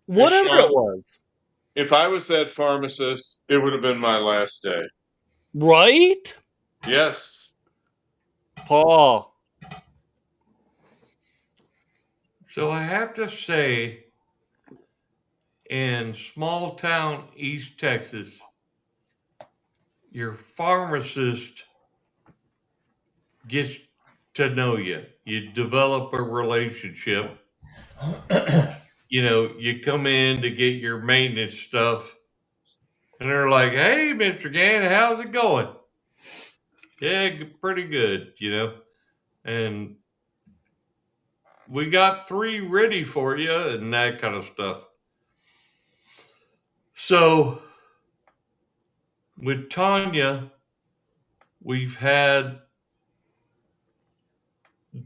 Hey, Whatever it Shaun, was, if I was that pharmacist, it would have been my last day. right? Yes. Paul. So I have to say, in small town East Texas, your pharmacist gets to know you. You develop a relationship. You come in to get your maintenance stuff, and they're like, "Hey, Mister Gann, how's it going?" Yeah, pretty good. And we got 3 ready for you, and that kind of stuff. So with Tanya, we've had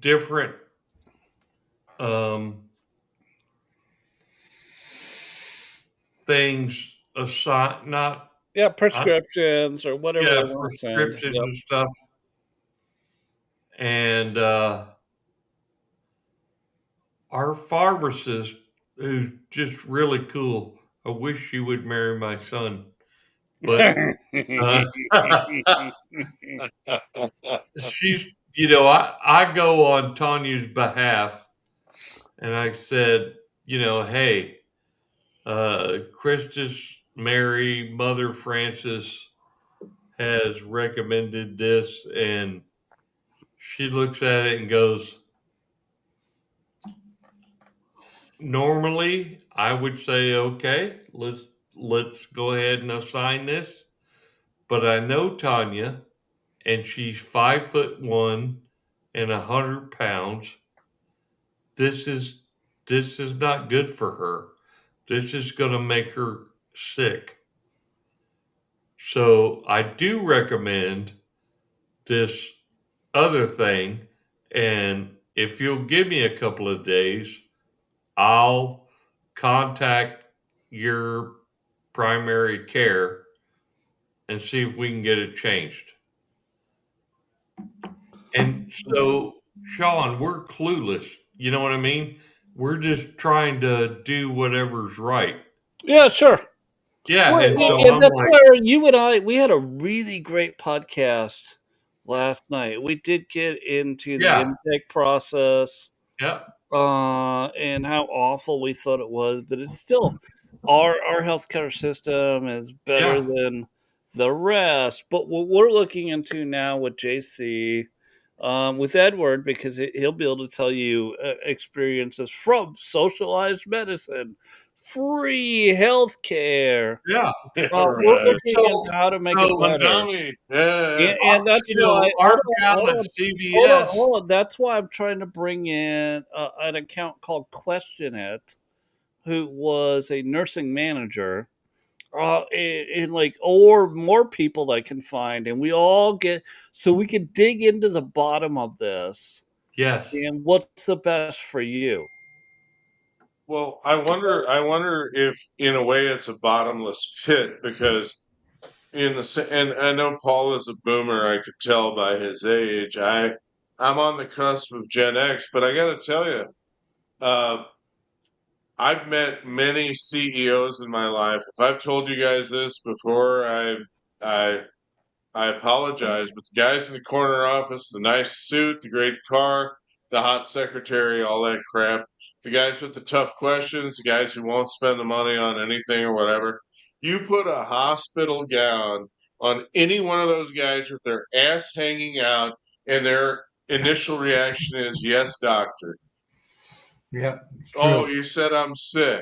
different um, things assigned, not Yeah, I, prescriptions or whatever yeah, they want to send. prescriptions Yep. and stuff, and our pharmacist, who's just really cool. I wish she would marry my son, but uh, she's. I go on Tanya's behalf, and I said, hey, Christus Mary, Mother Francis has recommended this, and she looks at it and goes, normally I would say, okay, let's go ahead and assign this. But I know Tanya, and she's 5'1" and 100 pounds. This is this is not good for her. This is going to make her sick. So I do recommend this other thing, and if you'll give me a couple of days, I'll contact your primary care and see if we can get it changed. And so, Shaun, we're clueless. You know what I mean? We're just trying to do whatever's right. Yeah, sure. Yeah, Well, and so and I'm that's like, where you and I we had a really great podcast last night. We did get into the yeah, intake process, yeah, and how awful we thought it was, but it's still our healthcare system is better yeah, than the rest. But what we're looking into now with JC, with Edward, because he'll be able to tell you experiences from socialized medicine, free healthcare. Yeah. We're Right. looking into so how to make it so better. Mondami. Yeah. And that's why our hold gal at on, CVS, hold on. That's why I'm trying to bring in an account called Question It, who was a nursing manager, and like or more people that I can find, and we all get so we can dig into the bottom of this yes, and what's the best for you. Well, I wonder if in a way it's a bottomless pit because and I know Paul is a boomer, I could tell by his age. I'm on the cusp of Gen X, but I got to tell you, uh, I've met many CEOs in my life. If I've told you guys this before, I I apologize, but the guys in the corner office, the nice suit, the great car, the hot secretary, all that crap, the guys with the tough questions, the guys who won't spend the money on anything or whatever. You put a hospital gown on any one of those guys with their ass hanging out, and their initial reaction is, yes, doctor. Yeah, it's Oh, true. you said I'm sick.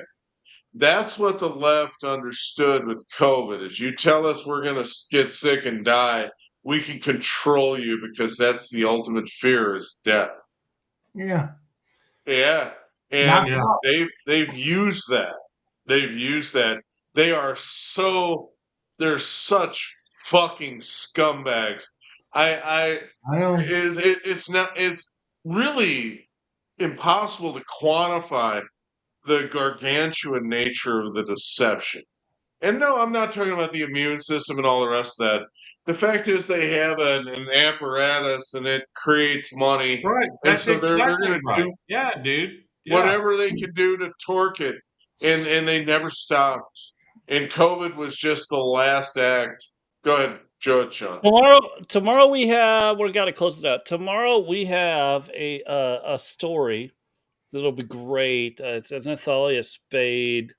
That's what the left understood with COVID is you tell us we're going to get sick and die, we can control you because that's the ultimate fear is death. Yeah. Yeah. Not And yeah, well. they've used that. They've used that they're such fucking scumbags. I know. It's really impossible to quantify the gargantuan nature of the deception. And no, I'm not talking about the immune system and all the rest of that. The fact is, they have an apparatus and it creates money, Right. and That's so they're exactly going to right. do Yeah, dude. Yeah. whatever they can do to torque it, and they never stopped. And COVID was just the last act. Go ahead, Sean. Tomorrow we got to close it out. Tomorrow we have a story that'll be great. It's an Nathalia Spade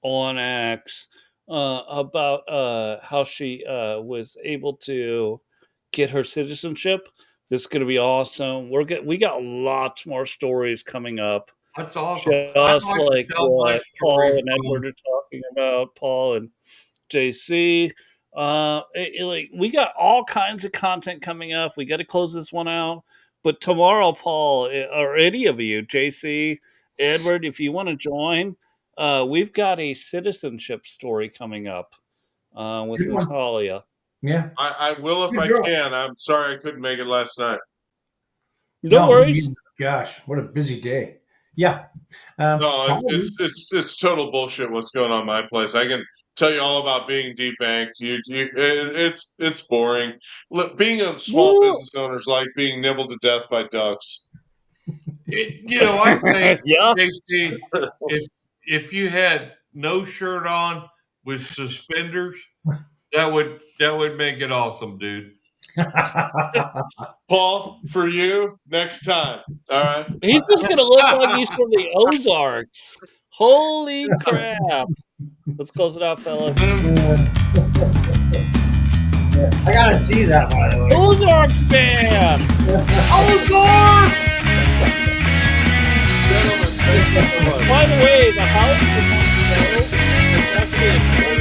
on X about how she was able to get her citizenship. This is going to be awesome. We got lots more stories coming up. That's awesome. I'd Just like like to tell my what story Paul and from Edward are talking about, Paul and JC. We got all kinds of content coming up. We got to close this one out. But tomorrow, Paul, or any of you, JC, Edward, if you want to join, we've got a citizenship story coming up with Good one. Natalia. Yeah. I will if Good I girl. can. I'm sorry I couldn't make it last night. No worries. Gosh, what a busy day. Yeah. No, Paul, it's total bullshit. What's going on in my place? I can tell you all about being debanked. It's boring. Look, being a small Woo! business owner is like being nibbled to death by ducks. I think, Yeah. JC, if you had no shirt on with suspenders, that would make it awesome, dude. Paul, for you, next time. All right. He's just going to look like he's from the Ozarks. Holy crap. Let's close it out, fellas. I gotta see that, by the way. Ozarks, man! Ozarks! Gentlemen, thank you so much. By the way, the house is actually